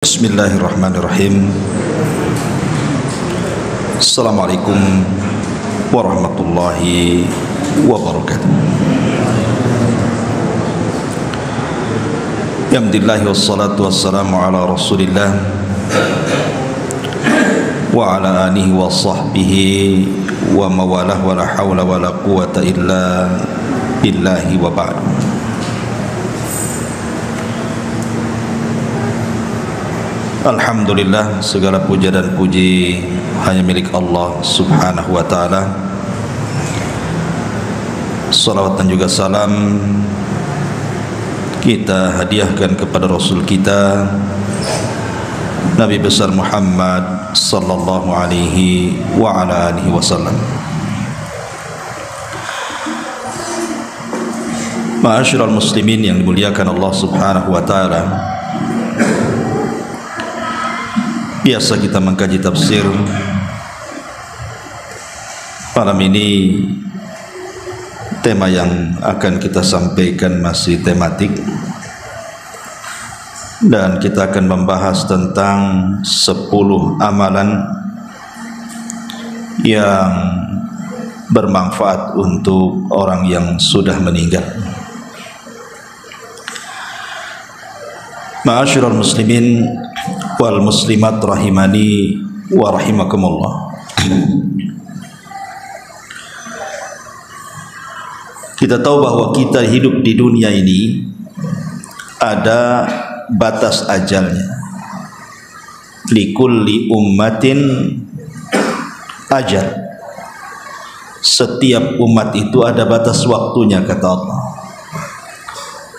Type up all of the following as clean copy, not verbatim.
Bismillahirrahmanirrahim. Assalamualaikum warahmatullahi wabarakatuh. Alhamdulillah wassalatu wassalamu ala Rasulillah wa ala alihi wa sahbihi wa mawalah wa la hawla wa la quwata illa billahi wa ba'du. Alhamdulillah, segala puja dan puji hanya milik Allah subhanahu wa ta'ala. Salawat dan juga salam kita hadiahkan kepada Rasul kita Nabi besar Muhammad sallallahu alaihi wa ala alihi wasallam. Ma'asyiral muslimin yang dimuliakan Allah subhanahu wa ta'ala, biasa kita mengkaji tafsir. Malam ini tema yang akan kita sampaikan masih tematik, dan kita akan membahas tentang 10 amalan yang bermanfaat untuk orang yang sudah meninggal. Ma'asyiral muslimin wal muslimat rahimani wa rahimakumullah. Kita tahu bahwa kita hidup di dunia ini ada batas ajalnya. Likulli ummatin ajal. Setiap umat itu ada batas waktunya, kata Allah.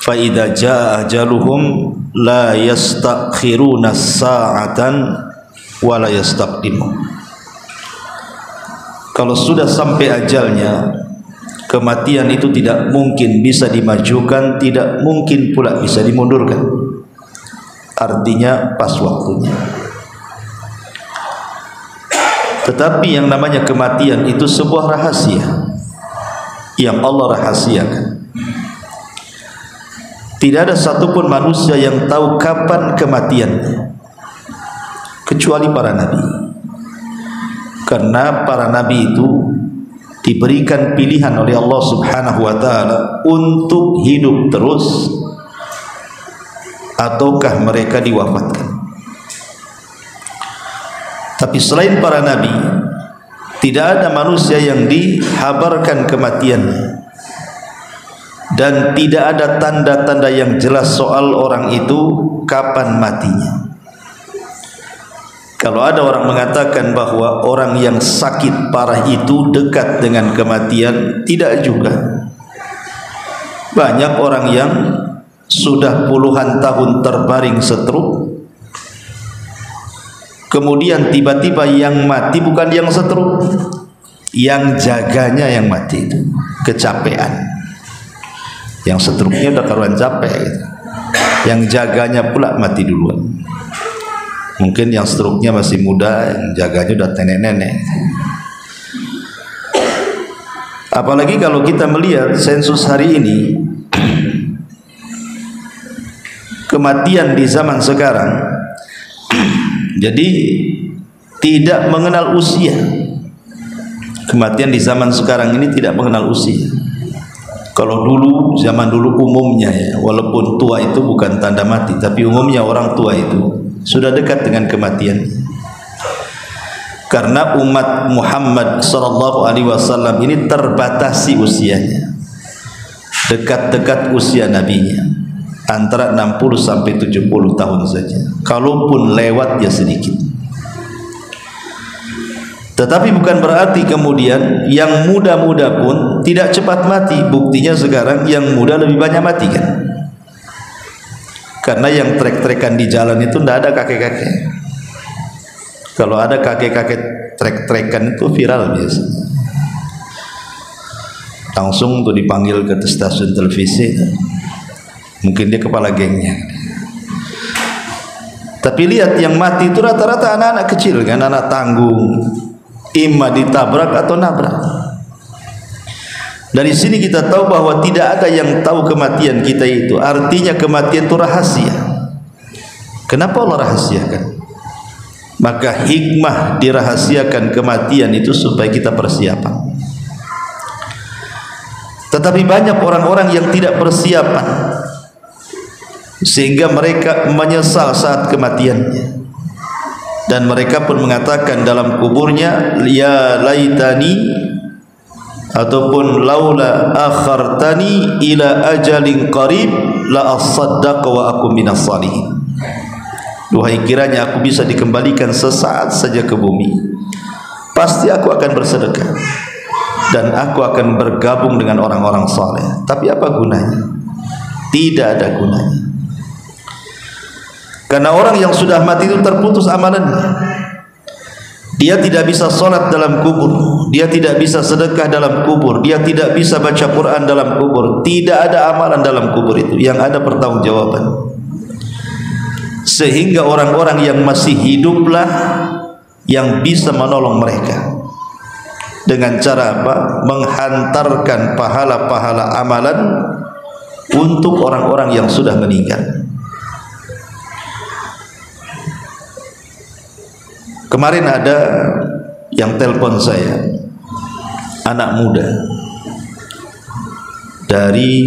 Fa idza jaa ajaluhum la yastakhiruna sa'atan wa la yastaqdimun. Kalau sudah sampai ajalnya, kematian itu tidak mungkin bisa dimajukan, tidak mungkin pula bisa dimundurkan. Artinya pas waktunya. Tetapi yang namanya kematian itu sebuah rahasia yang Allah rahasiakan. Tidak ada satupun manusia yang tahu kapan kematiannya kecuali para nabi. Karena para nabi itu diberikan pilihan oleh Allah subhanahu wa ta'ala untuk hidup terus ataukah mereka diwafatkan. Tapi selain para nabi, tidak ada manusia yang dihabarkan kematiannya, dan tidak ada tanda-tanda yang jelas soal orang itu kapan matinya. Kalau ada orang mengatakan bahwa orang yang sakit parah itu dekat dengan kematian, tidak juga. Banyak orang yang sudah puluhan tahun terbaring stroke, kemudian tiba-tiba yang mati bukan yang stroke, yang jaganya yang mati itu kecapean. Yang stroke-nya udah karuan capek gitu. Yang jaganya pula mati duluan. Mungkin yang stroke-nya masih muda, yang jaganya udah nenek-nenek. Apalagi kalau kita melihat sensus hari ini, kematian di zaman sekarang jadi tidak mengenal usia. Kematian di zaman sekarang ini tidak mengenal usia. Kalau dulu, zaman dulu umumnya ya, walaupun tua itu bukan tanda mati, tapi umumnya orang tua itu sudah dekat dengan kematian. Karena umat Muhammad sallallahu alaihi wasallam ini terbatasi usianya, dekat-dekat usia nabinya, antara 60 sampai 70 tahun saja. Kalaupun lewat ya sedikit. Tetapi bukan berarti kemudian yang muda-muda pun tidak cepat mati. Buktinya sekarang yang muda lebih banyak mati kan? Karena yang trek-trekan di jalan itu tidak ada kakek-kakek. Kalau ada kakek-kakek trek-trekan itu viral biasa. Langsung tuh dipanggil ke stasiun televisi. Mungkin dia kepala gengnya. Tapi lihat yang mati itu rata-rata anak-anak kecil kan, anak tanggung. Imma ditabrak atau nabrak. Dari sini kita tahu bahwa tidak ada yang tahu kematian kita itu. Artinya kematian itu rahasia. Kenapa Allah rahasiakan? Maka hikmah dirahasiakan kematian itu supaya kita persiapan. Tetapi banyak orang-orang yang tidak persiapan, sehingga mereka menyesal saat kematiannya, dan mereka pun mengatakan dalam kuburnya, ya laitani, ataupun laula akhartani ila ajalin qarib la asaddaqa wa aku minas salihin. Duhai kiranya aku bisa dikembalikan sesaat saja ke bumi, pasti aku akan bersedekah dan aku akan bergabung dengan orang-orang saleh. Tapi apa gunanya? Tidak ada gunanya. Karena orang yang sudah mati itu terputus amalannya. Dia tidak bisa sholat dalam kubur, dia tidak bisa sedekah dalam kubur, dia tidak bisa baca Quran dalam kubur. Tidak ada amalan dalam kubur itu, yang ada pertanggungjawaban. Sehingga orang-orang yang masih hiduplah yang bisa menolong mereka. Dengan cara apa? Menghantarkan pahala-pahala amalan untuk orang-orang yang sudah meninggal. Kemarin ada yang telepon saya, anak muda dari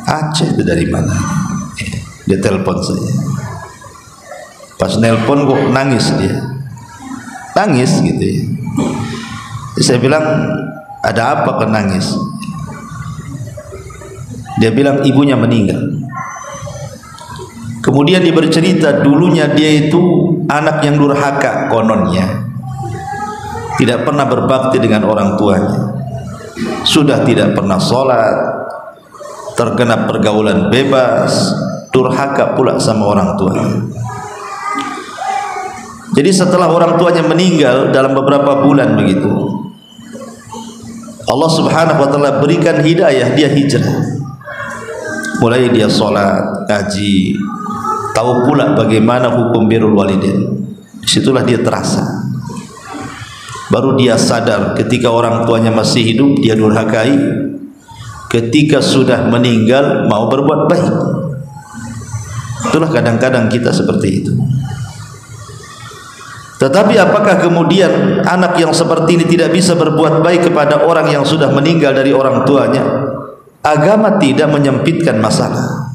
Aceh, itu dari mana? Dia telepon saya. Pas nelpon kok nangis dia, nangis gitu ya. Saya bilang, ada apa kok nangis? Dia bilang ibunya meninggal. Kemudian dia bercerita, dulunya dia itu anak yang durhaka kononnya, tidak pernah berbakti dengan orang tuanya, sudah tidak pernah sholat, terkena pergaulan bebas, durhaka pula sama orang tuanya. Jadi setelah orang tuanya meninggal dalam beberapa bulan begitu, Allah Subhanahu wa taala berikan hidayah, dia hijrah. Mulai dia sholat, ngaji, tahu pula bagaimana hukum birrul walidain. Disitulah dia terasa. Baru dia sadar ketika orang tuanya masih hidup dia durhakai, ketika sudah meninggal mau berbuat baik. Itulah kadang-kadang kita seperti itu. Tetapi apakah kemudian anak yang seperti ini tidak bisa berbuat baik kepada orang yang sudah meninggal dari orang tuanya? Agama tidak menyempitkan masalah.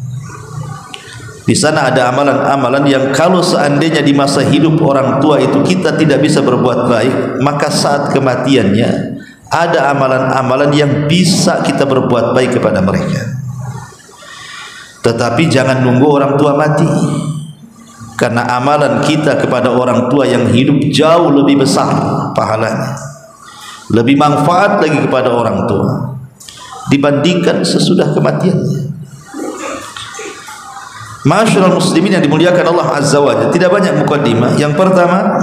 Di sana ada amalan-amalan yang kalau seandainya di masa hidup orang tua itu kita tidak bisa berbuat baik, maka saat kematiannya ada amalan-amalan yang bisa kita berbuat baik kepada mereka. Tetapi jangan nunggu orang tua mati, karena amalan kita kepada orang tua yang hidup jauh lebih besar pahalanya, lebih manfaat lagi kepada orang tua dibandingkan sesudah kematiannya. Ma'asyiral muslimin yang dimuliakan Allah Azza wa Jalla, tidak banyak mukaddimah. Yang pertama,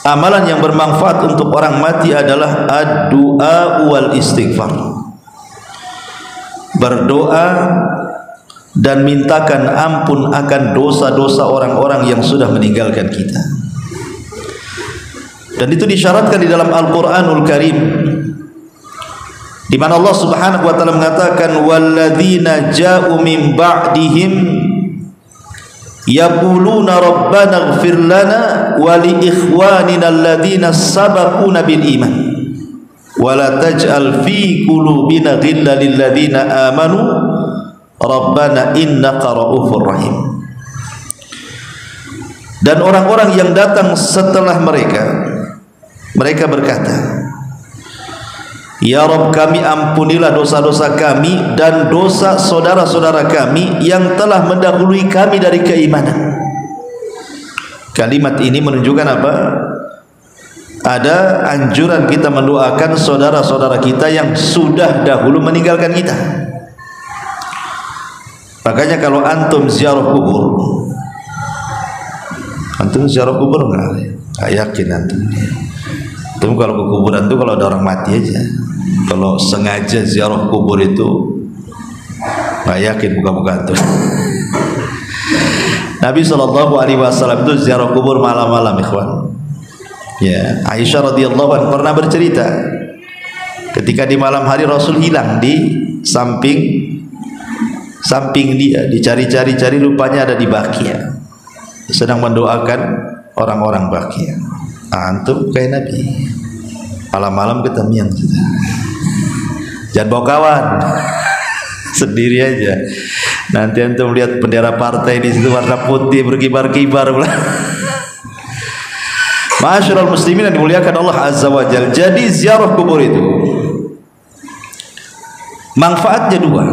amalan yang bermanfaat untuk orang mati adalah ad-du'a wal istighfar. Berdoa dan mintakan ampun akan dosa-dosa orang-orang yang sudah meninggalkan kita. Dan itu disyaratkan di dalam Al-Qur'anul Karim, di mana Allah Subhanahu wa taala mengatakan walladzina ja'u min ba'dihim yaquluna rabbana ighfir lana wa li ikhwanina alladzina sabaquna bil iman wa la taj'al fi qulubina ghillan lil ladzina amanu rabbana innaka ra'ufur rahim. Dan orang-orang yang datang setelah mereka berkata, ya Rabb kami, ampunilah dosa-dosa kami dan dosa saudara-saudara kami yang telah mendahului kami dari keimanan. Kalimat ini menunjukkan apa? Ada anjuran kita mendoakan saudara-saudara kita yang sudah dahulu meninggalkan kita. Makanya kalau antum ziarah kubur, antum ziarah kubur nggak yakin antum. Antum kalau ke kuburan itu kalau ada orang mati aja. Kalau sengaja ziarah kubur itu nggak yakin buka-buka antum. Nabi SAW itu ziarah kubur malam-malam, ikhwan. Ya, Aisyah radhiyallahu anha pernah bercerita ketika di malam hari Rasul hilang di samping samping dia, dicari-cari rupanya ada di Bakia, sedang mendoakan orang-orang Bakia. Antum kayak Nabi, malam-malam ketemian sudah. Jangan bawa kawan, sendiri aja. Nanti antum lihat bendera partai di situ warna putih berkibar-kibar. Ma'asyiral muslimin yang dimuliakan Allah Azza wa Jalla. Jadi ziarah kubur itu manfaatnya dua.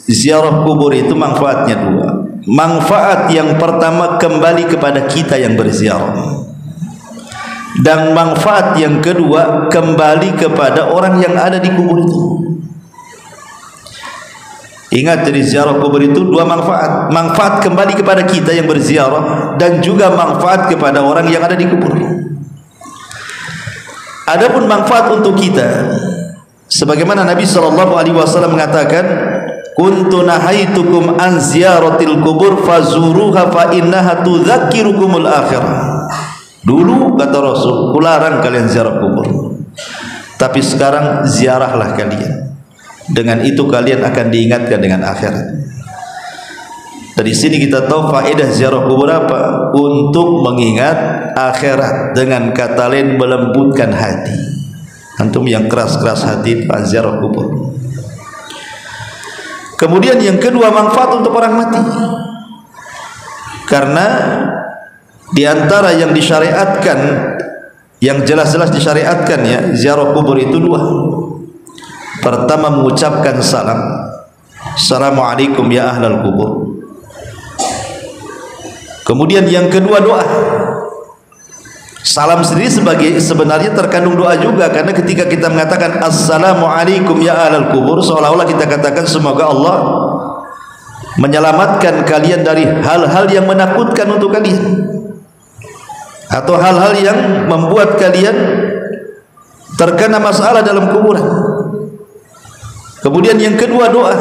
Ziarah kubur itu manfaatnya dua. Manfaat yang pertama kembali kepada kita yang berziarah. Dan manfaat yang kedua kembali kepada orang yang ada di kubur itu. Ingat, dari ziarah kubur itu dua manfaat. Manfaat kembali kepada kita yang berziarah dan juga manfaat kepada orang yang ada di kubur. Adapun manfaat untuk kita, sebagaimana Nabi SAW mengatakan, kuntu nahaitukum an ziyaratil kubur fazuruha fa innaha tudzakirukumul akhirah. Dulu kata Rasul, kularang kalian ziarah kubur, tapi sekarang ziarahlah kalian. Dengan itu kalian akan diingatkan dengan akhirat. Dari sini kita tahu faedah ziarah kubur apa? Untuk mengingat akhirat. Dengan kata lain melembutkan hati. Antum yang keras-keras hati ziarah kubur. Kemudian yang kedua, manfaat untuk orang mati. Karena di antara yang disyariatkan, yang jelas-jelas disyariatkan ya, ziarah kubur itu dua. Pertama, mengucapkan salam. Assalamualaikum ya ahlal kubur. Kemudian yang kedua, doa. Salam sendiri sebenarnya terkandung doa juga, karena ketika kita mengatakan assalamualaikum ya ahlal kubur, seolah-olah kita katakan semoga Allah menyelamatkan kalian dari hal-hal yang menakutkan untuk kalian, atau hal-hal yang membuat kalian terkena masalah dalam kuburan. Kemudian yang kedua, doa.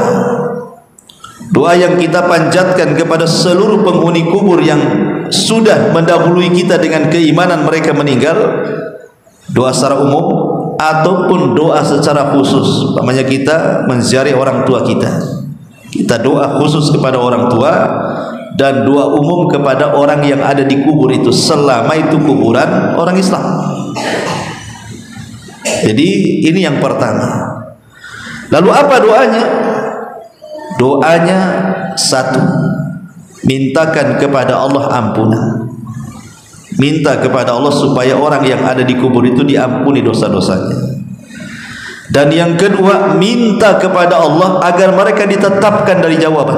Doa yang kita panjatkan kepada seluruh penghuni kubur yang sudah mendahului kita dengan keimanan mereka meninggal. Doa secara umum ataupun doa secara khusus. Namanya kita menziarahi orang tua kita. Kita doa khusus kepada orang tua dan doa umum kepada orang yang ada di kubur itu, selama itu kuburan orang Islam. Jadi ini yang pertama. Lalu apa doanya? Doanya satu, mintakan kepada Allah ampunan. Minta kepada Allah supaya orang yang ada di kubur itu diampuni dosa-dosanya. Dan yang kedua, minta kepada Allah agar mereka ditetapkan dari jawaban.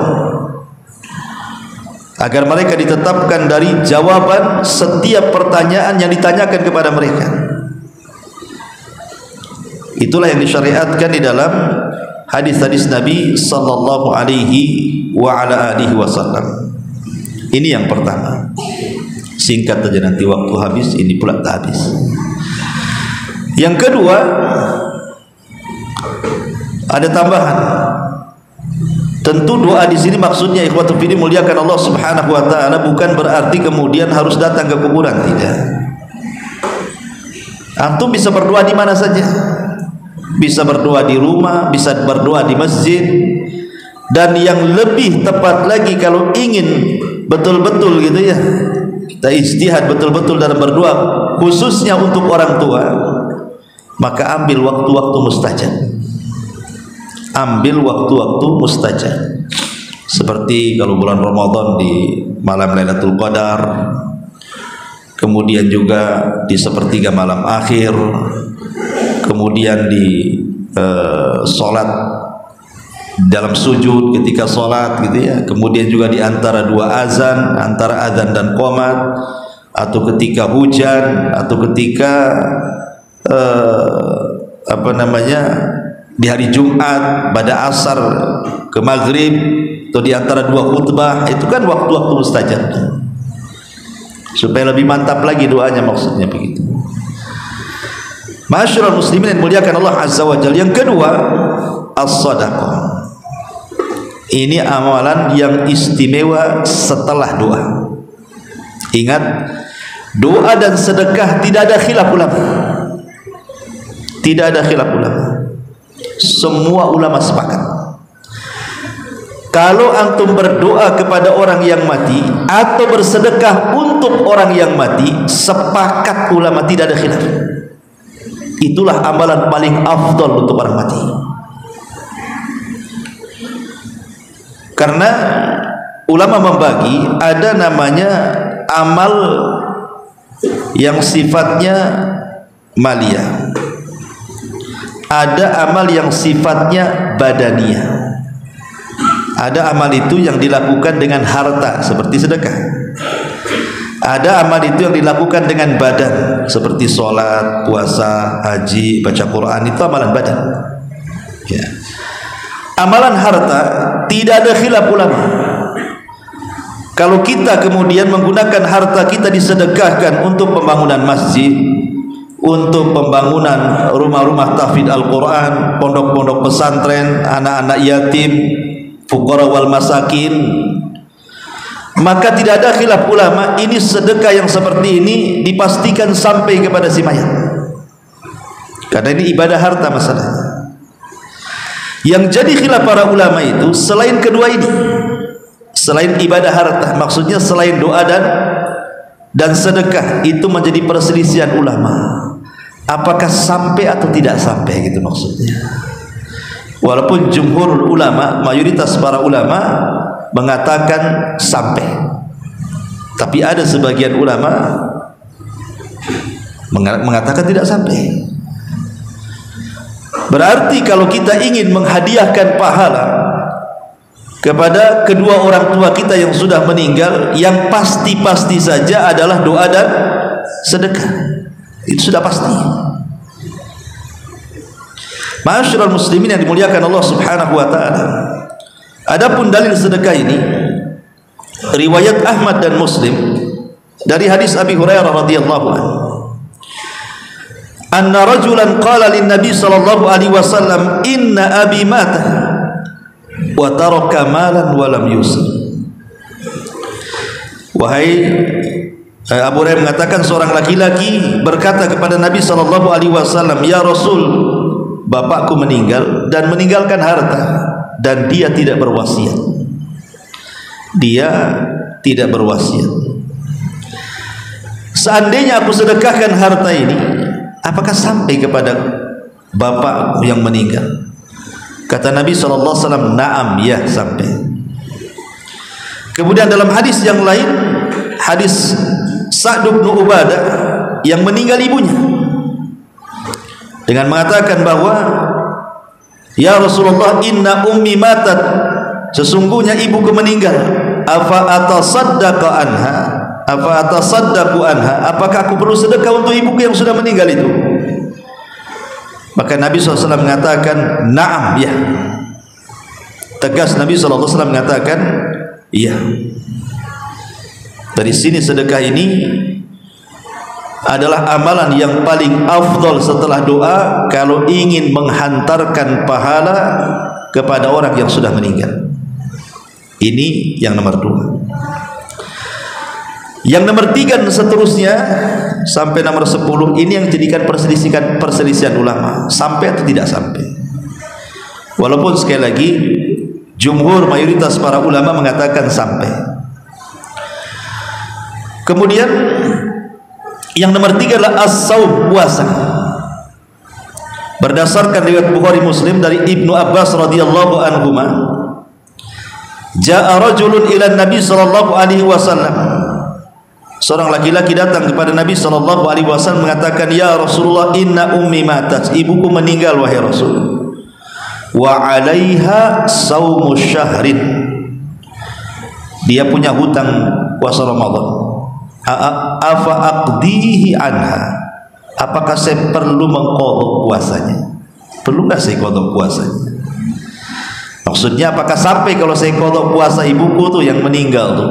Agar mereka ditetapkan dari jawaban setiap pertanyaan yang ditanyakan kepada mereka. Itulah yang disyariatkan di dalam hadis-hadis Nabi sallallahu alaihi wa ala alihi wasallam. Ini yang pertama. Singkat saja, nanti waktu habis ini pula tak habis. Yang kedua, ada tambahan. Tentu doa di sini maksudnya ikhwatul fillah muliakan Allah Subhanahu wa taala, bukan berarti kemudian harus datang ke kuburan, tidak. Antum bisa berdoa di mana saja. Bisa berdoa di rumah, bisa berdoa di masjid, dan yang lebih tepat lagi kalau ingin betul-betul gitu ya, kita ijtihad betul-betul dalam berdoa khususnya untuk orang tua, maka ambil waktu-waktu mustajab. Ambil waktu-waktu mustajab. Seperti kalau bulan Ramadan di malam Lailatul Qadar, kemudian juga di sepertiga malam akhir, kemudian di sholat dalam sujud ketika sholat gitu ya, kemudian juga di antara dua azan, antara azan dan qomat, atau ketika hujan, atau ketika di hari Jumat pada asar ke maghrib, atau di antara dua khutbah. Itu kan waktu-waktu mustajab, supaya lebih mantap lagi doanya, maksudnya begitu. Ma'asyiral muslimin yang muliakan Allah Azza wa Jalla. Yang kedua, as-sadaqah. Ini amalan yang istimewa setelah doa. Ingat, doa dan sedekah tidak ada khilaf ulama. Tidak ada khilaf ulama. Semua ulama sepakat. Kalau antum berdoa kepada orang yang mati atau bersedekah untuk orang yang mati, sepakat ulama tidak ada khilaf. Itulah amalan paling afdal untuk orang mati. Karena ulama membagi, ada namanya amal yang sifatnya maliyah, ada amal yang sifatnya badaniyah. Ada amal itu yang dilakukan dengan harta seperti sedekah. Ada amal itu yang dilakukan dengan badan seperti sholat, puasa, haji, baca Quran. Itu amalan badan ya. Amalan harta tidak ada khilaf ulama. Kalau kita kemudian menggunakan harta kita disedekahkan untuk pembangunan masjid, untuk pembangunan rumah-rumah tahfidz Al-Quran, pondok-pondok pesantren, anak-anak yatim, fuqara wal masakin, maka tidak ada khilaf ulama, ini sedekah yang seperti ini dipastikan sampai kepada si mayat, karena ini ibadah harta masalahnya. Yang jadi khilaf para ulama itu selain kedua ini, selain ibadah harta, maksudnya selain doa dan sedekah, itu menjadi perselisihan ulama, apakah sampai atau tidak sampai, gitu maksudnya. Walaupun jumhur ulama, mayoritas para ulama mengatakan sampai, tapi ada sebagian ulama mengatakan tidak sampai. Berarti kalau kita ingin menghadiahkan pahala kepada kedua orang tua kita yang sudah meninggal, yang pasti-pasti saja adalah doa dan sedekah. Itu sudah pasti. Ma'asyiral muslimin yang dimuliakan Allah Subhanahu wa taala. Adapun dalil sedekah ini riwayat Ahmad dan Muslim dari hadis Abi Hurairah radhiyallahu anhu. Anna rajulan qala lin Nabi sallallahu alaihi wasallam, "Inna abi mata wa taraka malan wa lam yusib." Wahai Abu Hurairah mengatakan, seorang laki-laki berkata kepada Nabi sallallahu alaihi wasallam, "Ya Rasul, bapakku meninggal dan meninggalkan harta, dan dia tidak berwasiat." Dia tidak berwasiat. Seandainya aku sedekahkan harta ini, apakah sampai kepada bapakku yang meninggal? Kata Nabi SAW, "Na'am, ya, sampai." Kemudian dalam hadis yang lain, hadis Sa'd bin Ubadah yang meninggal ibunya, dengan mengatakan bahwa, "Ya Rasulullah, inna ummi matat, sesungguhnya ibuku meninggal. Afa atasaddaqu anha? Afa atasaddaqu anha? Apakah aku perlu sedekah untuk ibuku yang sudah meninggal itu?" Maka Nabi SAW mengatakan, "Na'am, ya." Tegas Nabi SAW mengatakan, "Iya." Dari sini sedekah ini adalah amalan yang paling afdal setelah doa kalau ingin menghantarkan pahala kepada orang yang sudah meninggal. Ini yang nomor 2. Yang nomor 3 dan seterusnya sampai nomor 10 ini yang jadikan perselisihan ulama, sampai atau tidak sampai. Walaupun sekali lagi jumhur mayoritas para ulama mengatakan sampai. Kemudian yang nomor 3 adalah as-saum, puasa. Berdasarkan riwayat Bukhari Muslim dari Ibnu Abbas radhiyallahu anhuma, ja'a rajulun ila Nabi sallallahu alaihi wasallam. Seorang laki-laki datang kepada Nabi sallallahu alaihi wasallam mengatakan, "Ya Rasulullah, inna ummi matat, ibuku meninggal wahai Rasul. Wa 'alaiha saumu syahrin." Dia punya hutang puasa Ramadan. Afa aqdihi anha, apakah saya perlu mengqadha puasanya? Perlu enggak saya qadha puasanya? Maksudnya apakah sampai kalau saya qadha puasa ibuku tuh yang meninggal tuh?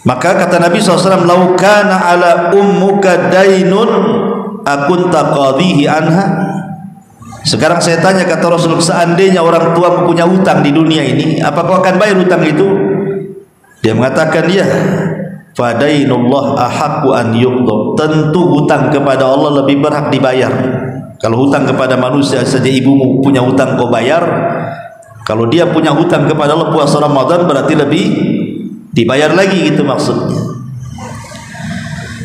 Maka kata Nabi SAW, "Lau kana ala ummuka dainun akunta qadhihi anha." Sekarang saya tanya, kata Rasul, seandainya orang tua punya hutang di dunia ini, apakah akan bayar hutang itu? Dia mengatakan, "Ya." Fadainullah ahaqqu an yuqda. Tentu hutang kepada Allah lebih berhak dibayar. Kalau hutang kepada manusia saja, ibumu punya hutang kau bayar, Kalau dia punya hutang kepada Allah puasa Ramadan berarti lebih dibayar lagi, gitu maksudnya.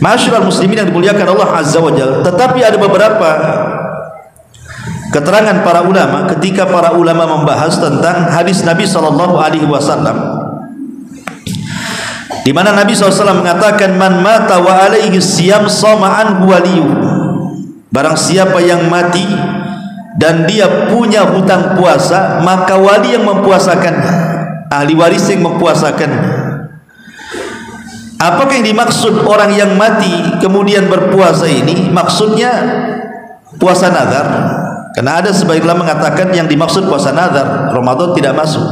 Ma'asyiral muslimin yang dimuliakan Allah Azza wa Jalla. Tetapi ada beberapa keterangan para ulama ketika para ulama membahas tentang hadis Nabi sallallahu alaihi wasallam, di mana Nabi SAW mengatakan, man mata wa alaihi siyam shama anhu waliyuh. Barang siapa yang mati dan dia punya hutang puasa, maka wali yang mempuasakannya, ahli waris yang mempuasakannya. Apakah yang dimaksud orang yang mati kemudian berpuasa ini? Maksudnya puasa nazar. Karena ada sebagian ulama mengatakan yang dimaksud puasa nazar, Ramadan tidak masuk.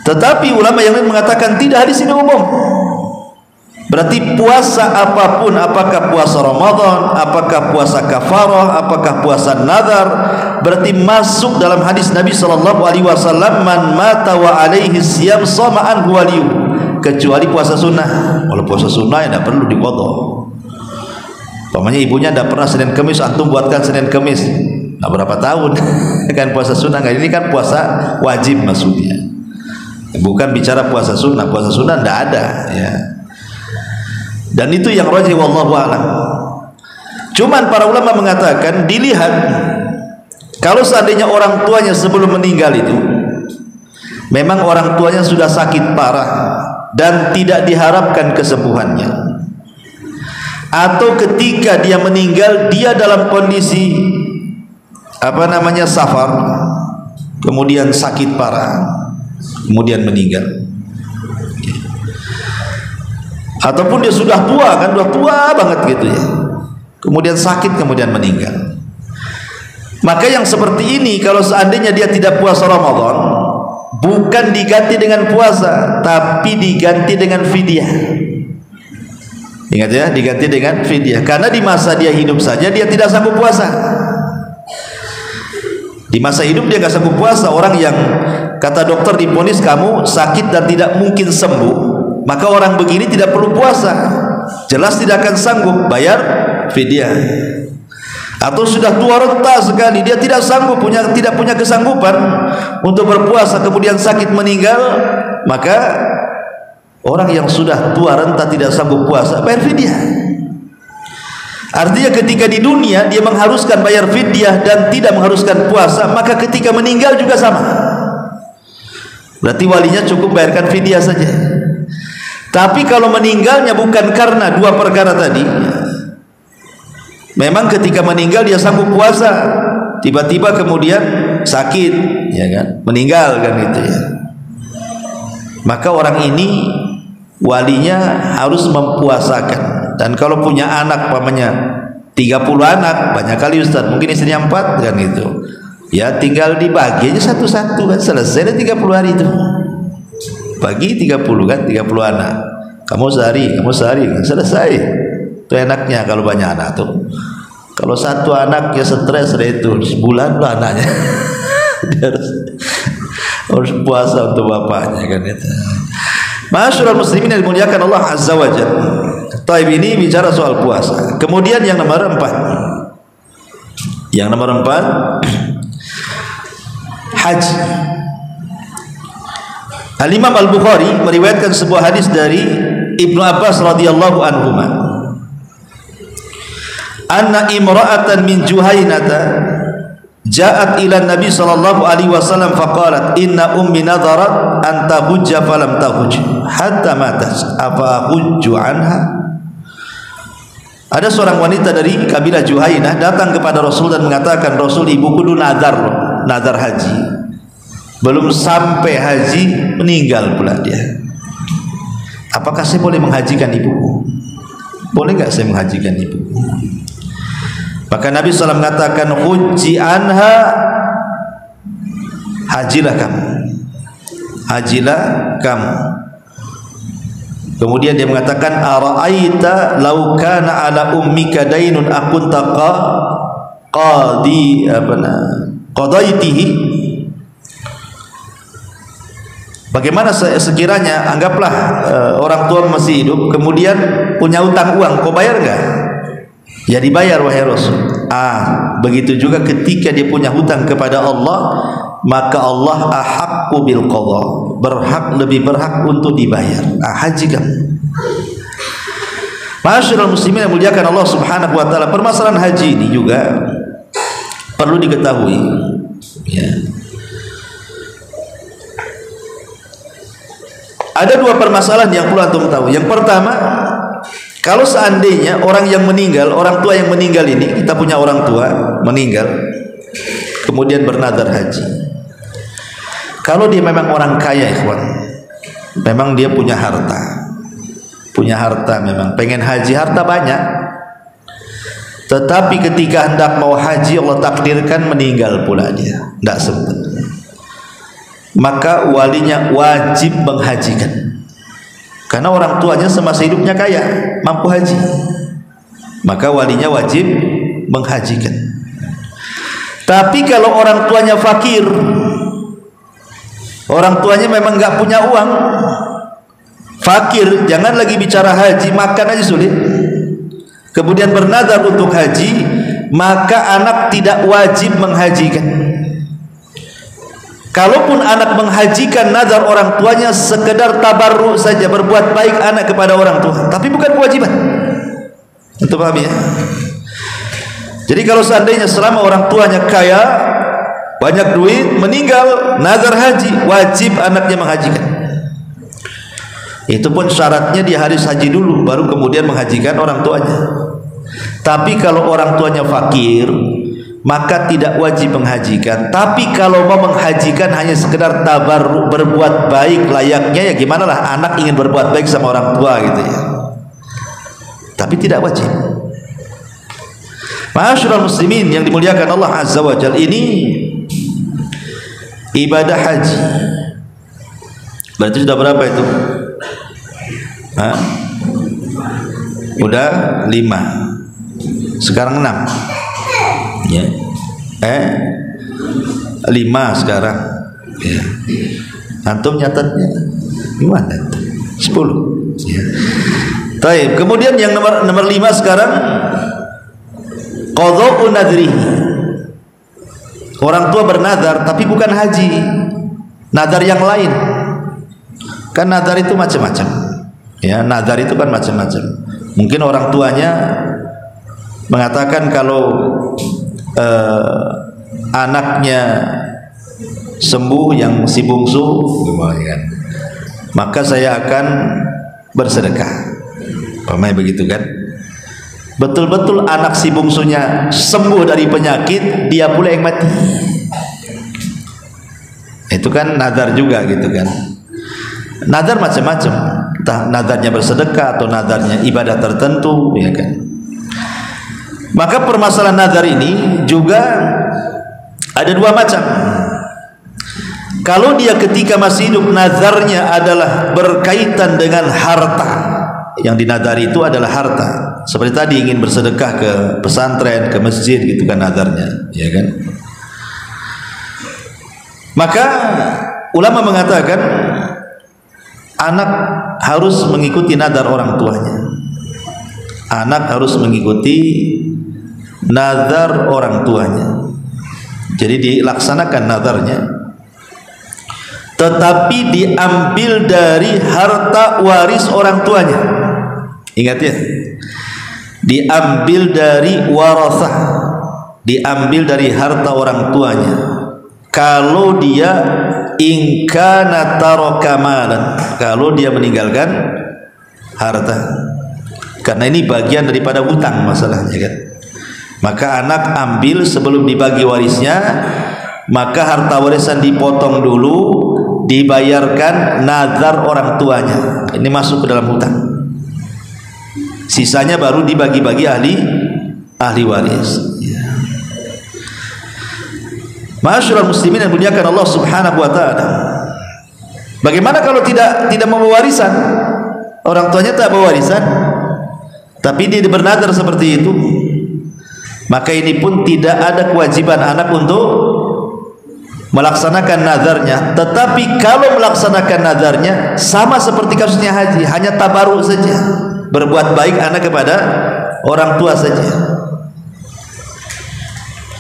Tetapi ulama yang lain mengatakan tidak, hadis ini umum. Berarti puasa apapun, apakah puasa Ramadan, apakah puasa kafarah, apakah puasa nazar, berarti masuk dalam hadis Nabi sallallahu alaihi wasallam, man mata wa alaihi siyam shama anhu waliyuh, kecuali puasa sunnah. Kalau puasa sunnah ya tidak perlu diqadha. Pamannya ibunya tidak pernah Senin Kemis, antum buatkan Senin Kemis. Nah, berapa tahun kan puasa sunnah? Ini kan puasa wajib maksudnya. Bukan bicara puasa sunnah tidak ada ya. Dan itu yang rajih wallahu a'lam. Cuman para ulama mengatakan dilihat kalau seandainya orang tuanya sebelum meninggal itu memang orang tuanya sudah sakit parah dan tidak diharapkan kesembuhannya, atau ketika dia meninggal dia dalam kondisi safar, kemudian sakit parah, kemudian meninggal, ataupun dia sudah tua kan, sudah tua banget gitu ya, kemudian sakit, kemudian meninggal. Maka yang seperti ini kalau seandainya dia tidak puasa Ramadan, bukan diganti dengan puasa, tapi diganti dengan fidyah. Ingat ya, diganti dengan fidyah. Karena di masa dia hidup saja dia tidak sanggup puasa. Di masa hidup dia nggak sanggup puasa. Orang yang kata dokter divonis kamu sakit dan tidak mungkin sembuh, maka orang begini tidak perlu puasa, jelas tidak akan sanggup, bayar fidyah. Atau sudah tua renta sekali, dia tidak sanggup, tidak punya kesanggupan untuk berpuasa, kemudian sakit meninggal, maka orang yang sudah tua renta tidak sanggup puasa bayar fidyah. Artinya ketika di dunia dia mengharuskan bayar fidyah dan tidak mengharuskan puasa, maka ketika meninggal juga sama. Berarti walinya cukup bayarkan fidyah saja. Tapi kalau meninggalnya bukan karena dua perkara tadi, memang ketika meninggal dia sanggup puasa, tiba-tiba kemudian sakit, ya kan, meninggal kan gitu ya, maka orang ini walinya harus mempuasakan. Dan kalau punya anak pamannya 30 anak, banyak kali Ustaz, mungkin istrinya 4 kan gitu ya, tinggal dibagi aja satu-satu kan, selesai 30 hari itu, bagi 30 kan, 30 anak, kamu sehari kan, selesai. Itu enaknya kalau banyak anak tuh. Kalau satu anak ya stres itu sebulan lah anaknya. Dia harus puasa untuk bapaknya kan itu. Ma'asyiral muslimin yang dimuliakan Allah Azza wa Jalla. Taib ini bicara soal puasa. Kemudian yang nomor 4. Yang nomor 4 haji. Al-Imam Al-Bukhari meriwayatkan sebuah hadis dari Ibnu Abbas radhiyallahu anhuma. Anna imra'atan min Juhainata ja'at ila Nabi sallallahu alaihi wasallam faqalat inna ummi nadharat an tahujja falam tahuj hatta matat afa hujju anha. Ada seorang wanita dari kabilah Juhainah datang kepada Rasul dan mengatakan, Rasul, ibuku dulu nazar haji, belum sampai haji meninggal pula dia. Apakah saya boleh menghajikan ibuku? Boleh nggak saya menghajikan ibuku? Maka Nabi SAW mengatakan, hujji anha, hajilah kamu, hajilah kamu. Kemudian dia mengatakan, ara'aita law kana ala ummika dainun akunta qadaitihi. Bagaimana sekiranya anggaplah orang tua masih hidup, kemudian punya utang uang, kau bayar enggak? Ya dibayar wahai Rasul. Begitu juga ketika dia punya hutang kepada Allah, maka Allah ahaqqu bil qadha, lebih berhak untuk dibayar. Haji kamu. Ma'asyiral muslimin yang muliakan Allah Subhanahu wa taala, permasalahan haji ini juga perlu diketahui, ya. Ada dua permasalahan yang perlu antum tahu. Yang pertama, kalau seandainya orang yang meninggal, orang tua yang meninggal ini, kita punya orang tua meninggal kemudian bernadar haji. Kalau dia memang orang kaya, ikhwan, memang dia punya harta memang, pengen haji, harta banyak, tetapi ketika hendak mau haji Allah takdirkan meninggal pula dia, tidak sempat, maka walinya wajib menghajikan. Karena orang tuanya semasa hidupnya kaya, mampu haji, maka walinya wajib menghajikan. Tapi kalau orang tuanya fakir, orang tuanya memang nggak punya uang, fakir, jangan lagi bicara haji, makan aja sulit, kemudian bernadar untuk haji, maka anak tidak wajib menghajikan. Kalaupun anak menghajikan, nazar orang tuanya sekedar tabarruk saja, berbuat baik anak kepada orang tua, tapi bukan kewajiban. Itu paham ya? Jadi kalau seandainya selama orang tuanya kaya, banyak duit, meninggal, nazar haji, wajib anaknya menghajikan. Itu pun syaratnya dia harus haji dulu, baru kemudian menghajikan orang tuanya. Tapi kalau orang tuanya fakir, maka tidak wajib menghajikan. Tapi kalau mau menghajikan hanya sekedar tabarruk, berbuat baik layaknya, ya gimana lah anak ingin berbuat baik sama orang tua gitu ya, tapi tidak wajib. Ma'asyiral muslimin yang dimuliakan Allah Azza wa Jalla, ini ibadah haji berarti sudah berapa itu? Udah 5, sekarang 6 ya. 5 sekarang ya. Antum nyatatnya gimana? 10 ya. Baik, kemudian yang nomor 5 sekarang qadha'u nadrihi. Orang tua bernadar tapi bukan haji, nadar yang lain. Kan nadar itu macam-macam ya, nadar itu kan macam-macam. Mungkin orang tuanya mengatakan kalau anaknya sembuh, yang si bungsu, maka saya akan bersedekah. Pamai begitu kan? Betul-betul anak si bungsunya sembuh dari penyakit, dia pula yang mati. Itu kan nadar juga gitu kan. Nadar macam-macam, entah nadarnya bersedekah atau nadarnya ibadah tertentu ya kan. Maka permasalahan nadar ini juga ada dua macam. Kalau dia ketika masih hidup nadarnya adalah berkaitan dengan harta, yang dinadari itu adalah harta, seperti tadi ingin bersedekah ke pesantren, ke masjid gitu kan nadarnya ya kan. Maka ulama mengatakan anak harus mengikuti nadar orang tuanya. Anak harus mengikuti nadar orang tuanya. Jadi dilaksanakan nadarnya, tetapi diambil dari harta waris orang tuanya. Ingat ya, diambil dari warasah, diambil dari harta orang tuanya. Kalau dia ingkana taraka malan, kalau dia meninggalkan harta, karena ini bagian daripada hutang masalahnya kan. Maka anak ambil sebelum dibagi warisnya, maka harta warisan dipotong dulu, dibayarkan nazar orang tuanya, ini masuk ke dalam hutang. Sisanya baru dibagi-bagi ahli waris. Ma'asyiral muslimin yang dimuliakan Allah Subhanahu wa taala. Bagaimana kalau tidak membawa warisan? Orang tuanya tak bawa warisan, tapi dia bernadar seperti itu. Maka ini pun tidak ada kewajiban anak untuk melaksanakan nadarnya. Tetapi kalau melaksanakan nadarnya sama seperti kasusnya haji, hanya tabaruk saja, berbuat baik anak kepada orang tua saja.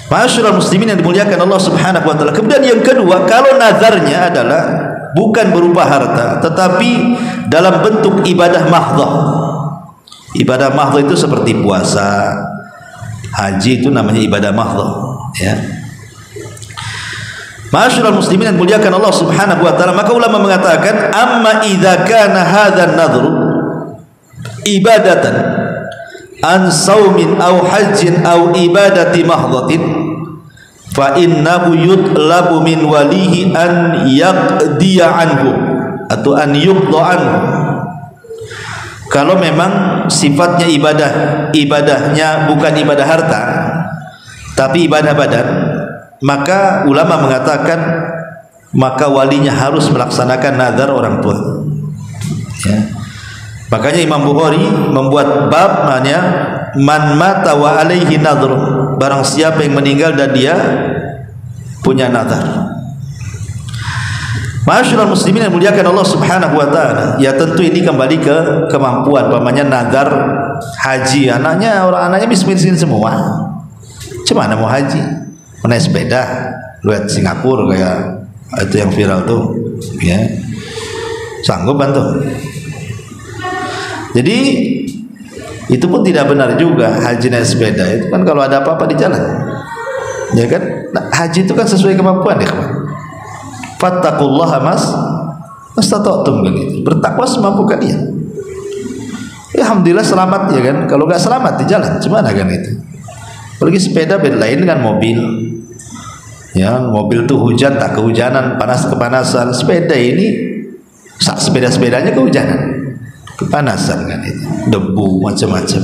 Ma'asyiral muslimin yang dimuliakan Allah Subhanahu wa taala. Kemudian yang kedua, kalau nazarnya adalah bukan berupa harta tetapi dalam bentuk ibadah mahdhah. Ibadah mahdhah itu seperti puasa, haji, itu namanya ibadah mahdhah, ya. Ma'asyiral muslimin yang dimuliakan Allah Subhanahu wa taala, maka ulama mengatakan amma idza kana hadzal nadhru ibadatan an saumin aw hajjin aw ibadati mahdhatin fa innahu yutlabu min walihi an yaqdiya anhu atau an yuqda anhu. Kalau memang sifatnya ibadahnya bukan ibadah harta tapi ibadah badan, maka ulama mengatakan maka walinya harus melaksanakan nazar orang tua, ya. Makanya Imam Bukhari membuat bab namanya man mata wa alaihi nadhr, barang siapa yang meninggal dan dia punya nazar. Ma'asyiral muslimin yang muliakan Allah Subhanahu wa taala, ya tentu ini kembali ke kemampuan. Pamannya nazar haji, anaknya miskin semua, cuma mau haji, mau naik sepeda, lihat Singapura kayak itu yang viral tuh, ya, sanggup bantu. Jadi itu pun tidak benar juga haji naik sepeda. Itu kan kalau ada apa-apa di jalan, ya kan. Nah, haji itu kan sesuai kemampuan, ya kawan. Fattaqullaha mastata'tum, begitu. Bertakwa semampu kalian. Ya, alhamdulillah selamat, ya kan. Kalau nggak selamat di jalan, gimana kan itu? Apalagi sepeda beda lain dengan mobil. Ya, mobil tuh hujan tak kehujanan, panas kepanasan. Sepeda ini sepedanya kehujanan, kepanasan kan itu, debu macam-macam.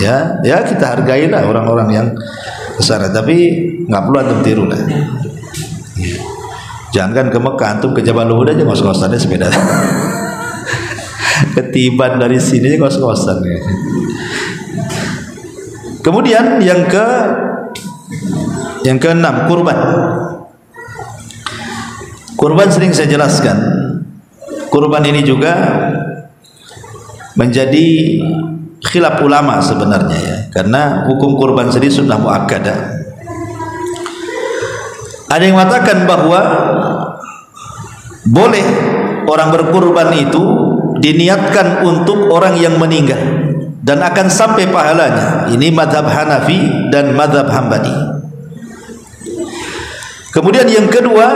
Ya kita hargailah orang-orang yang kesana, tapi nggak perlu antum tiru lah. Jangan ke Mekah, antum ke Jabal Uhud aja ngos-ngosan sepeda. Ketiban dari sini aja ngos-ngosan. Ya. Kemudian yang keenam, kurban. Kurban sering saya jelaskan. Kurban ini juga menjadi khilaf ulama sebenarnya, ya, karena hukum kurban sendiri sudah muakkadah. Ada yang mengatakan bahwa boleh orang berkurban itu diniatkan untuk orang yang meninggal dan akan sampai pahalanya. Ini mazhab Hanafi dan mazhab Hambali. Kemudian yang kedua,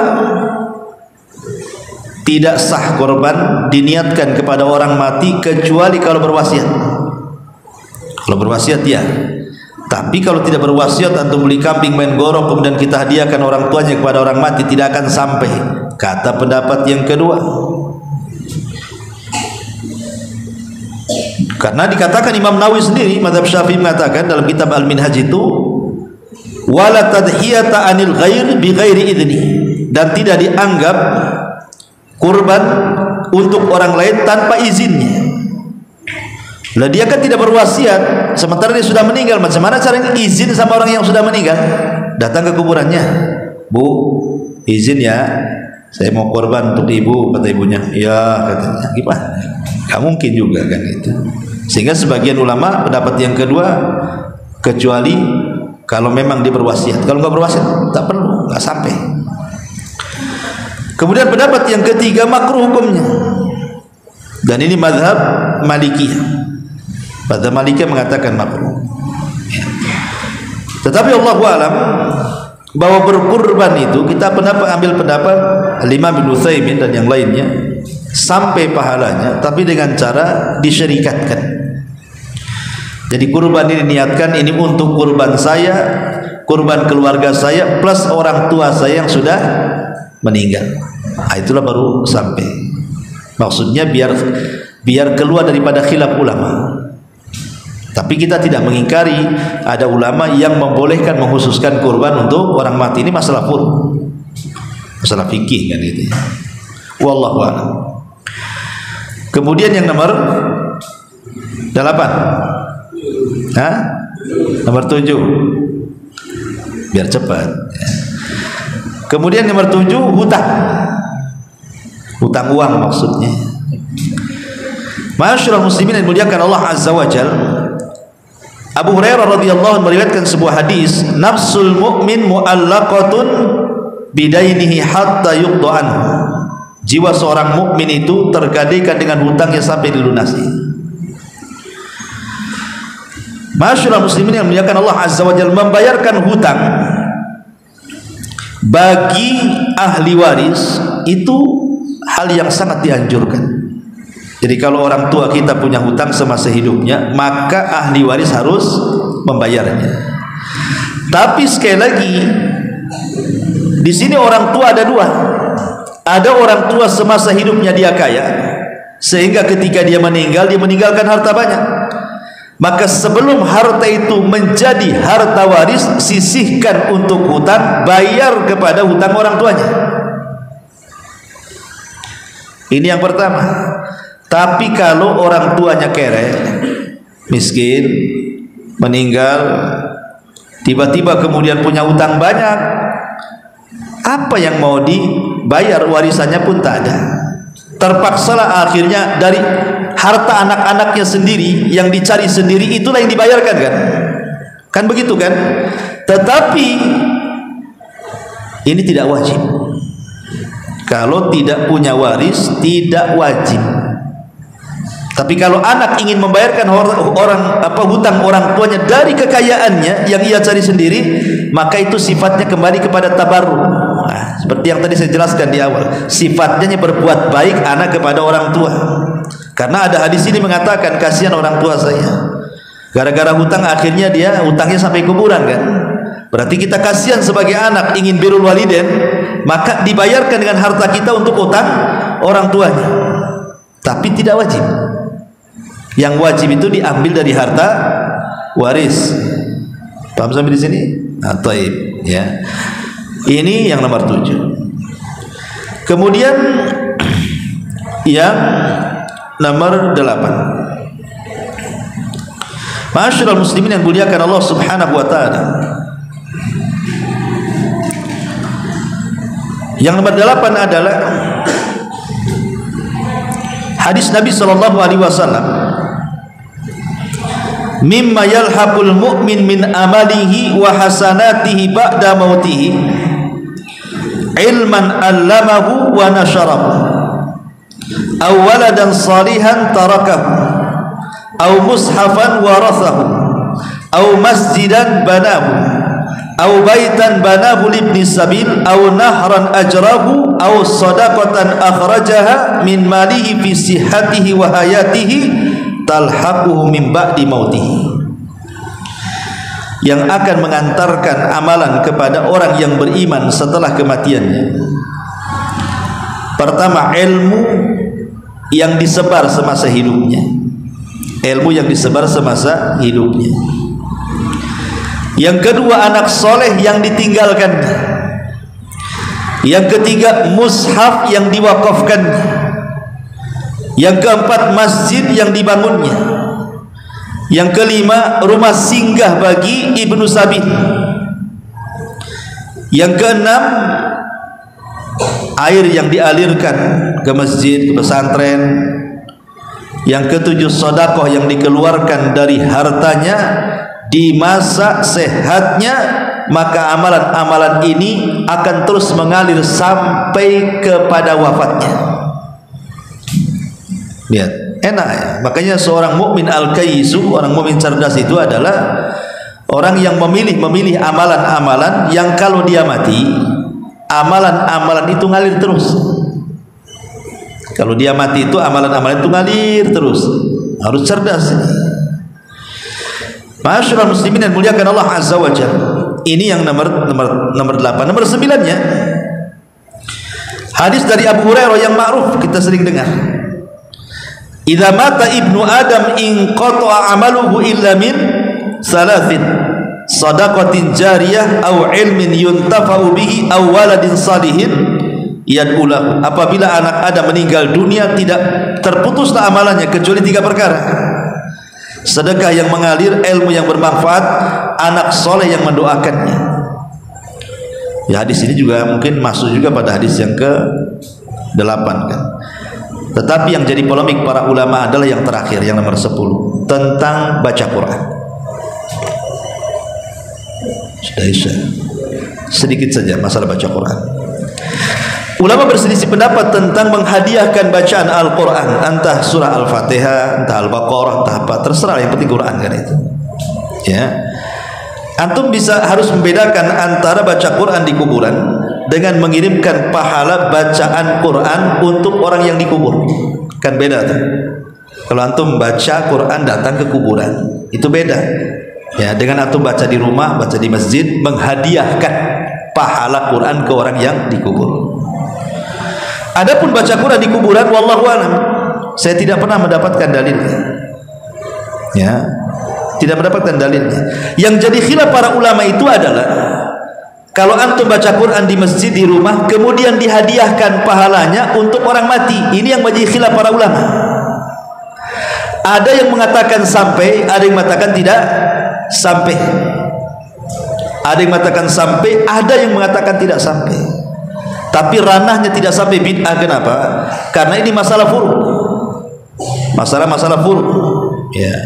tidak sah korban diniatkan kepada orang mati kecuali kalau berwasiat. Kalau berwasiat ya. Tapi kalau tidak berwasiat, antum beli kambing main gorok kemudian kita hadiahkan orang tuanya kepada orang mati, tidak akan sampai. Kata pendapat yang kedua. Karena dikatakan Imam Nawawi sendiri, mazhab Syafi'i mengatakan dalam kitab Al-Minhaj itu, wala tadhiyata anil ghair bi ghairi idni, dan tidak dianggap kurban untuk orang lain tanpa izinnya. Lah dia kan tidak berwasiat, sementara dia sudah meninggal. Macam mana caranya izin sama orang yang sudah meninggal? Datang ke kuburannya, Bu, izin ya, saya mau korban untuk ibu, kata ibunya. Ya, katanya. Gimana? Gak mungkin juga kan itu. Sehingga sebagian ulama pendapat yang kedua, kecuali kalau memang dia berwasiat. Kalau nggak berwasiat, tak perlu, nggak sampai. Kemudian pendapat yang ketiga, makruh hukumnya. Dan ini mazhab Malikiyah. Mazhab Malikiyah mengatakan makruh. Tetapi Allahu a'lam bahwa berkurban itu kita ambil pendapat Imam Ibnu Utsaimin dan yang lainnya sampai pahalanya, tapi dengan cara disyarikatkan. Jadi kurban ini niatkan ini untuk kurban saya, kurban keluarga saya plus orang tua saya yang sudah meninggal. Nah, itulah baru sampai. Maksudnya biar keluar daripada khilaf ulama. Tapi kita tidak mengingkari ada ulama yang membolehkan mengkhususkan kurban untuk orang mati. Ini masalah furu, masalah fikih kan itu. Wallahu a'lam. Kemudian yang nomor 8, nomor 7, biar cepat. Kemudian nomor 7, hutang uang maksudnya. Ma'asyiral muslimin yang dimuliakan Allah Azza wa Jalla, Abu Hurairah radhiyallahu anhu meriwayatkan sebuah hadis, nafsul mu'min mu'allaqatun bidainihi hatta yuqda anhu. Jiwa seorang mukmin itu tergadaikan dengan hutangnya sampai dilunasi. Masyaallah muslimin yang muliakan Allah Azza wa Jalla, membayarkan hutang bagi ahli waris itu hal yang sangat dianjurkan. Jadi kalau orang tua kita punya hutang semasa hidupnya, maka ahli waris harus membayarnya. Tapi sekali lagi, di sini orang tua ada dua. Ada orang tua semasa hidupnya dia kaya, sehingga ketika dia meninggal, dia meninggalkan harta banyak. Maka sebelum harta itu menjadi harta waris, sisihkan untuk hutang, bayar kepada hutang orang tuanya. Ini yang pertama. Tapi kalau orang tuanya kere, miskin, meninggal, tiba-tiba kemudian punya hutang banyak, apa yang mau dibayar, warisannya pun tak ada. Terpaksalah akhirnya dari harta anak-anaknya sendiri yang dicari sendiri, itulah yang dibayarkan, kan begitu kan. Tetapi ini tidak wajib. Kalau tidak punya waris tidak wajib. Tapi kalau anak ingin membayarkan hutang orang tuanya dari kekayaannya yang ia cari sendiri, maka itu sifatnya kembali kepada tabarruk. Nah, seperti yang tadi saya jelaskan di awal, sifatnya berbuat baik anak kepada orang tua. Karena ada hadis ini mengatakan, kasihan orang tua saya, gara-gara hutang akhirnya dia hutangnya sampai kuburan, kan. Berarti kita kasihan sebagai anak, ingin birrul walidain, maka dibayarkan dengan harta kita untuk hutang orang tuanya. Tapi tidak wajib. Yang wajib itu diambil dari harta waris. Paham sampai di sini? Taib, ya. Ini yang nomor 7. Kemudian yang nomor 8. Ma'asyiral muslimin yang muliakan Allah Subhanahu wa taala. Yang nomor 8 adalah hadis Nabi sallallahu alaihi wasallam, mimma yalhaqul mu'min min amalihi wa hasanatihi ba'da mautihi ilman 'allamahu wa nasharahu aw waladan salihan tarakahu aw mushafan warathahu aw masjidan banahu aw baitan banahu libni sabil aw nahran ajrahu aw sadaqatan akhrajaha min malihi fi sihhatihi wa hayatihi talhaquhu min ba'di mautihi, yang akan mengantarkan amalan kepada orang yang beriman setelah kematiannya. Pertama, ilmu yang disebar semasa hidupnya. Ilmu yang disebar semasa hidupnya. Yang kedua, anak soleh yang ditinggalkan. Yang ketiga, mushaf yang diwakafkan. Yang keempat, masjid yang dibangunnya. Yang kelima, rumah singgah bagi ibnu sabil. Yang keenam, air yang dialirkan ke masjid, ke pesantren. Yang ketujuh, sedekah yang dikeluarkan dari hartanya di masa sehatnya, maka amalan-amalan ini akan terus mengalir sampai kepada wafatnya. Lihat, enak ya. Makanya seorang mukmin al-kaisu, orang mukmin cerdas itu adalah orang yang memilih amalan-amalan yang kalau dia mati, amalan-amalan itu ngalir terus. Kalau dia mati itu amalan-amalan itu ngalir terus. Harus cerdas. Masyaallah muslimin yang muliakan Allah Azza wa Jalla. Ini yang nomor 8. Nomor 9-nya hadis dari Abu Hurairah yang ma'ruf, kita sering dengar. Idza mata ibnu Adam in qata'a amaluhu illa min salathin, sadaqatin jariyah aw ilmin yuntafa'u bihi aw waladin salihin yad'ulahu. Apabila anak Adam meninggal dunia, tidak terputuslah amalannya kecuali 3 perkara: sedekah yang mengalir, ilmu yang bermanfaat, anak soleh yang mendoakannya. Ya, hadis ini juga mungkin masuk juga pada hadis yang ke-8, kan. Tetapi yang jadi polemik para ulama adalah yang terakhir, yang nomor 10, tentang baca Quran. Sudah Isya. Sedikit saja masalah baca Quran. Ulama berselisih pendapat tentang menghadiahkan bacaan Al-Quran, entah surah Al-Fatihah, entah Al-Baqarah, entah apa, terserah, yang penting Quran kan itu. Ya, antum harus membedakan antara baca Quran di kuburan dengan mengirimkan pahala bacaan Quran untuk orang yang dikubur. Kan beda tuh. Kalau antum baca Quran datang ke kuburan, itu beda. Ya, dengan antum baca di rumah, baca di masjid, menghadiahkan pahala Quran ke orang yang dikubur. Adapun baca Quran di kuburan, wallahu a'lam, saya tidak pernah mendapatkan dalilnya. Ya, tidak mendapatkan dalilnya. Yang jadi khilaf para ulama itu adalah kalau antum baca Quran di masjid di rumah, kemudian dihadiahkan pahalanya untuk orang mati. Ini yang menjadi khilaf para ulama. Ada yang mengatakan sampai, ada yang mengatakan tidak sampai. Ada yang mengatakan sampai, ada yang mengatakan tidak sampai. Tapi ranahnya tidak sampai bid'ah. Kenapa? Karena ini masalah furu'. Masalah furu'. Ya.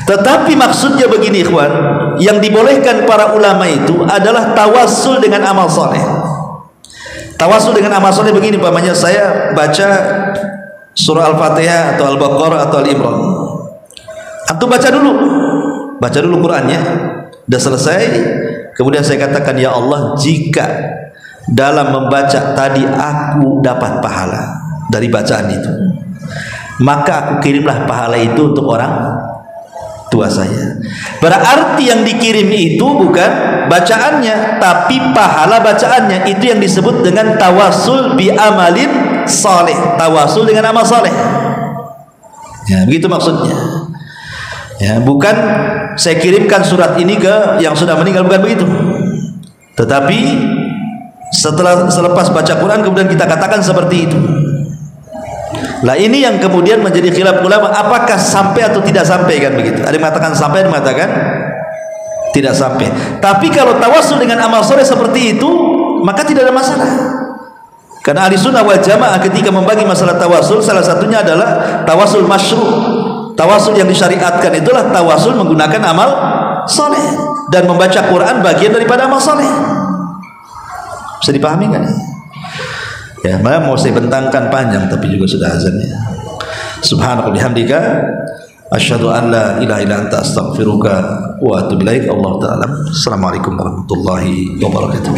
Tetapi maksudnya begini ikhwan, yang dibolehkan para ulama itu adalah tawassul dengan amal soleh. Tawassul dengan amal soleh begini, umpamanya saya baca surah Al-Fatihah atau Al-Baqarah atau Al-Imran. Antum baca dulu Qurannya. Sudah selesai, kemudian saya katakan, ya Allah, jika dalam membaca tadi aku dapat pahala dari bacaan itu, maka aku kirimlah pahala itu untuk orang tua saya. Berarti yang dikirim itu bukan bacaannya, tapi pahala bacaannya. Itu yang disebut dengan tawasul bi amalin saleh, tawasul dengan amal saleh. Ya, begitu maksudnya. Ya, bukan saya kirimkan surat ini ke yang sudah meninggal, bukan begitu. Tetapi selepas baca Quran kemudian kita katakan seperti itu. Lah ini yang kemudian menjadi khilaf ulama, apakah sampai atau tidak sampai, kan begitu. Ada yang mengatakan sampai, ada yang mengatakan tidak sampai. Tapi kalau tawasul dengan amal soleh seperti itu, maka tidak ada masalah. Karena ahli sunnah wal jamaah ketika membagi masalah tawasul, salah satunya adalah tawasul masyru'. Tawasul yang disyariatkan itulah tawasul menggunakan amal soleh, dan membaca Quran bagian daripada amal soleh. Bisa dipahami kan? Ya, malah mau saya bentangkan panjang, tapi juga sudah azannya. Subhanaka bihamdika asyhadu an la ilaha illa anta astaghfiruka wa atubu ilaik. Allah taala. Assalamualaikum warahmatullahi wabarakatuh.